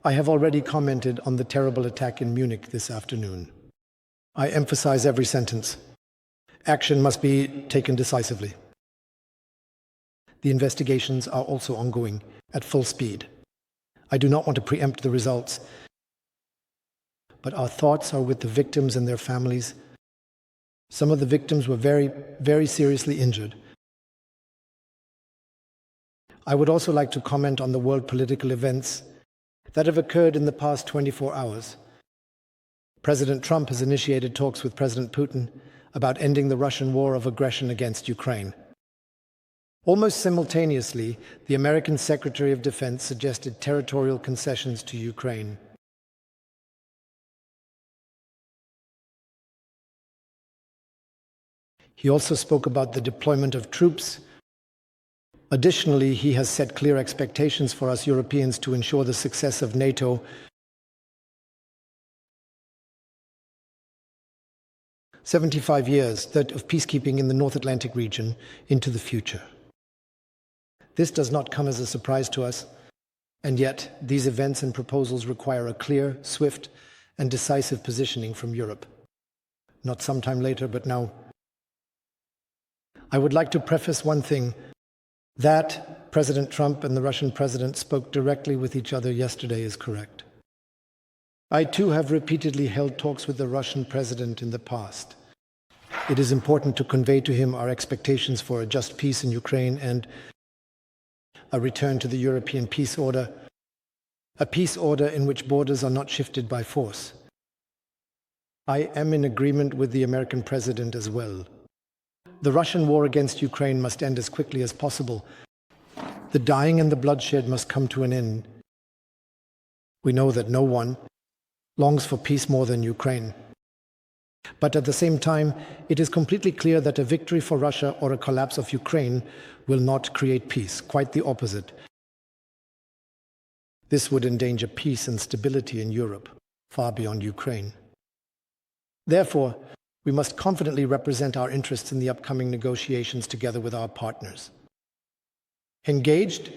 I have already commented on the terrible attack in Munich this afternoon. I emphasize every sentence. Action must be taken decisively. The investigations are also ongoing at full speed. I do not want to preempt the results, but our thoughts are with the victims and their families. Some of the victims were very, very seriously injured. I would also like to comment on the world political events that have occurred in the past 24 hours. President Trump has initiated talks with President Putin about ending the Russian war of aggression against Ukraine. Almost simultaneously, the American Secretary of Defense suggested territorial concessions to Ukraine. He also spoke about the deployment of troops. Additionally, he has set clear expectations for us Europeans to ensure the success of NATO. "75 years of peacekeeping in the North Atlantic region into the future." This does not come as a surprise to us, and yet these events and proposals require a clear, swift, and decisive positioning from Europe. Not sometime later, but now. I would like to preface one thing. That President Trump and the Russian president spoke directly with each other yesterday is correct. I too have repeatedly held talks with the Russian president in the past. It is important to convey to him our expectations for a just peace in Ukraine and a return to the European peace order, a peace order in which borders are not shifted by force. I am in agreement with the American president as well. The Russian war against Ukraine must end as quickly as possible. The dying and the bloodshed must come to an end. We know that no one longs for peace more than Ukraine. But at the same time, it is completely clear that a victory for Russia or a collapse of Ukraine will not create peace, quite the opposite. This would endanger peace and stability in Europe, far beyond Ukraine. Therefore, we must confidently represent our interests in the upcoming negotiations together with our partners. Engaged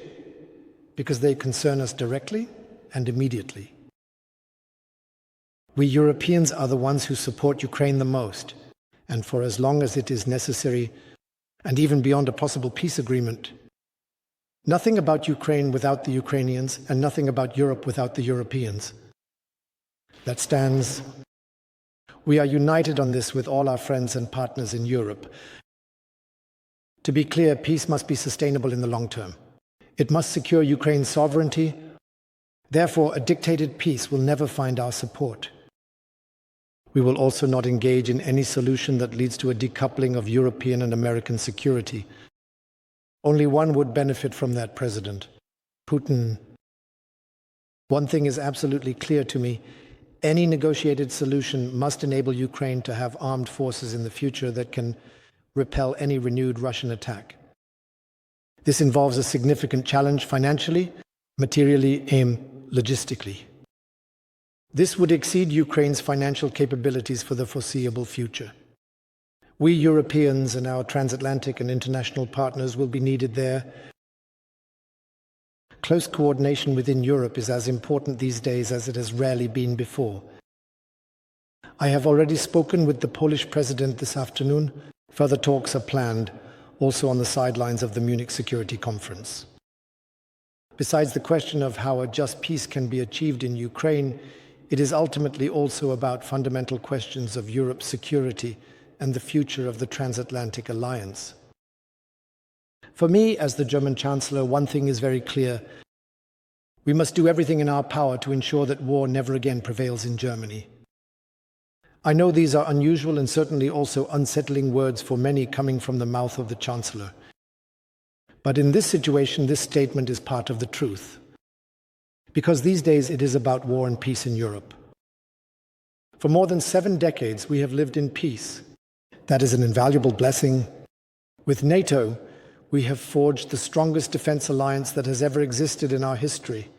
because they concern us directly and immediately. We Europeans are the ones who support Ukraine the most, and for as long as it is necessary, and even beyond a possible peace agreement. Nothing about Ukraine without the Ukrainians, and nothing about Europe without the Europeans. That stands. We are united on this with all our friends and partners in Europe. To be clear, peace must be sustainable in the long term. It must secure Ukraine's sovereignty. Therefore, a dictated peace will never find our support. We will also not engage in any solution that leads to a decoupling of European and American security. Only one would benefit from that, President Putin. One thing is absolutely clear to me. Any negotiated solution must enable Ukraine to have armed forces in the future that can repel any renewed Russian attack. This involves a significant challenge financially, materially, and logistically. This would exceed Ukraine's financial capabilities for the foreseeable future. We Europeans and our transatlantic and international partners will be needed there. Close coordination within Europe is as important these days as it has rarely been before. I have already spoken with the Polish president this afternoon. Further talks are planned, also on the sidelines of the Munich Security Conference. Besides the question of how a just peace can be achieved in Ukraine, it is ultimately also about fundamental questions of Europe's security and the future of the transatlantic alliance. For me, as the German Chancellor, one thing is very clear. We must do everything in our power to ensure that war never again prevails in Germany. I know these are unusual and certainly also unsettling words for many coming from the mouth of the Chancellor. But in this situation, this statement is part of the truth. Because these days it is about war and peace in Europe. For more than 7 decades, we have lived in peace. That is an invaluable blessing. With NATO, we have forged the strongest defense alliance that has ever existed in our history.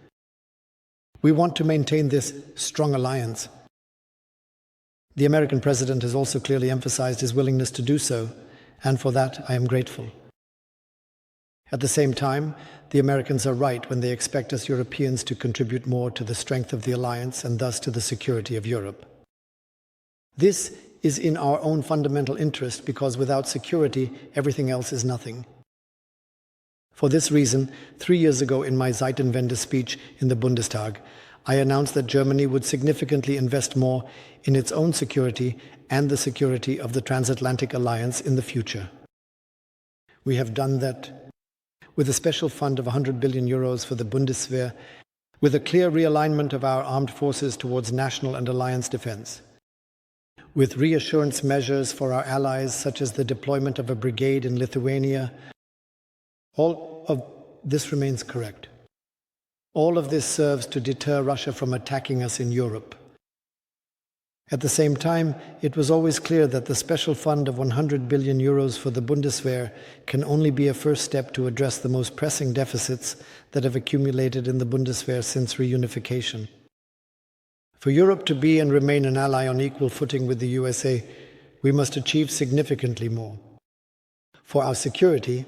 We want to maintain this strong alliance. The American president has also clearly emphasized his willingness to do so, and for that I am grateful. At the same time, the Americans are right when they expect us Europeans to contribute more to the strength of the alliance and thus to the security of Europe. This is in our own fundamental interest because without security, everything else is nothing. For this reason, 3 years ago in my Zeitenwende speech in the Bundestag, I announced that Germany would significantly invest more in its own security and the security of the transatlantic alliance in the future. We have done that with a special fund of 100 billion euros for the Bundeswehr, with a clear realignment of our armed forces towards national and alliance defense, with reassurance measures for our allies such as the deployment of a brigade in Lithuania. All of this remains correct. All of this serves to deter Russia from attacking us in Europe. At the same time, it was always clear that the special fund of 100 billion euros for the Bundeswehr can only be a first step to address the most pressing deficits that have accumulated in the Bundeswehr since reunification. For Europe to be and remain an ally on equal footing with the USA, we must achieve significantly more. For our security,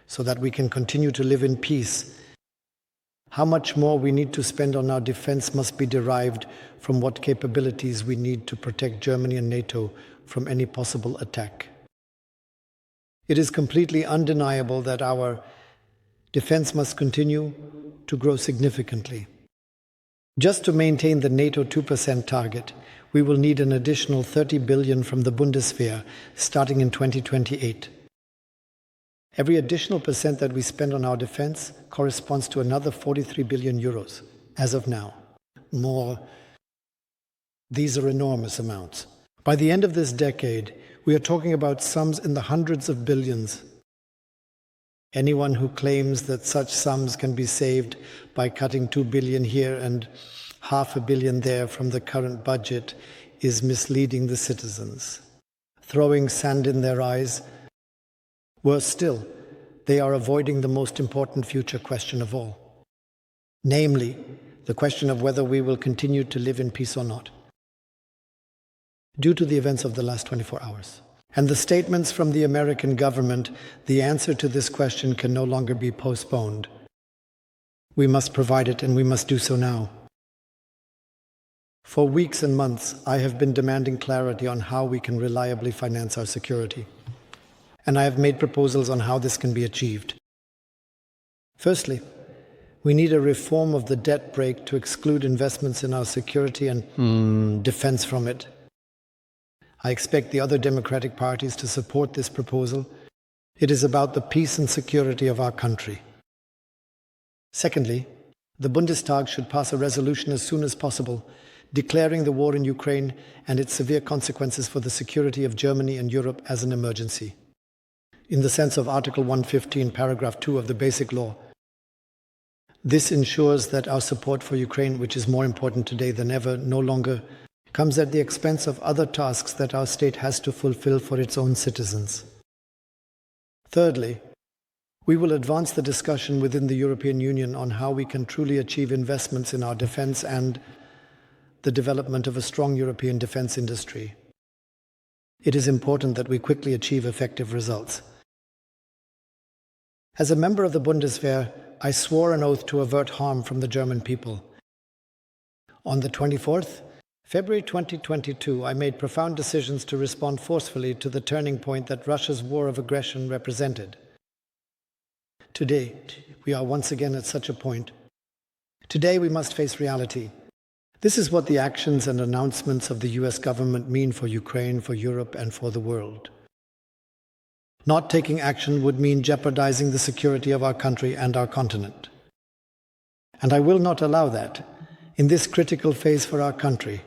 so that we can continue to live in peace, how much more we need to spend on our defense must be derived from what capabilities we need to protect Germany and NATO from any possible attack. It is completely undeniable that our defense must continue to grow significantly. Just to maintain the NATO 2% target, we will need an additional 30 billion from the Bundeswehr starting in 2028. Every additional percent that we spend on our defense corresponds to another 43 billion euros as of now. More. These are enormous amounts. By the end of this decade, we are talking about sums in the hundreds of billions. Anyone who claims that such sums can be saved by cutting 2 billion here and $500 million there from the current budget is misleading the citizens, throwing sand in their eyes. Worse still, they are avoiding the most important future question of all, namely, the question of whether we will continue to live in peace or not. Due to the events of the last 24 hours and the statements from the American government, the answer to this question can no longer be postponed. We must provide it, and we must do so now. For weeks and months, I have been demanding clarity on how we can reliably finance our security. And I have made proposals on how this can be achieved. Firstly, we need a reform of the debt brake to exclude investments in our security and defense from it. I expect the other democratic parties to support this proposal. It is about the peace and security of our country. Secondly, the Bundestag should pass a resolution as soon as possible, declaring the war in Ukraine and its severe consequences for the security of Germany and Europe as an emergency, in the sense of Article 115, Paragraph 2 of the Basic Law. This ensures that our support for Ukraine, which is more important today than ever, no longer comes at the expense of other tasks that our state has to fulfill for its own citizens. Thirdly, we will advance the discussion within the European Union on how we can truly achieve investments in our defense and the development of a strong European defense industry. It is important that we quickly achieve effective results. As a member of the Bundeswehr, I swore an oath to avert harm from the German people. On the 24th February 2022, I made profound decisions to respond forcefully to the turning point that Russia's war of aggression represented. Today, we are once again at such a point. Today, we must face reality. This is what the actions and announcements of the US government mean for Ukraine, for Europe, and for the world. Not taking action would mean jeopardizing the security of our country and our continent. And I will not allow that. In this critical phase for our country,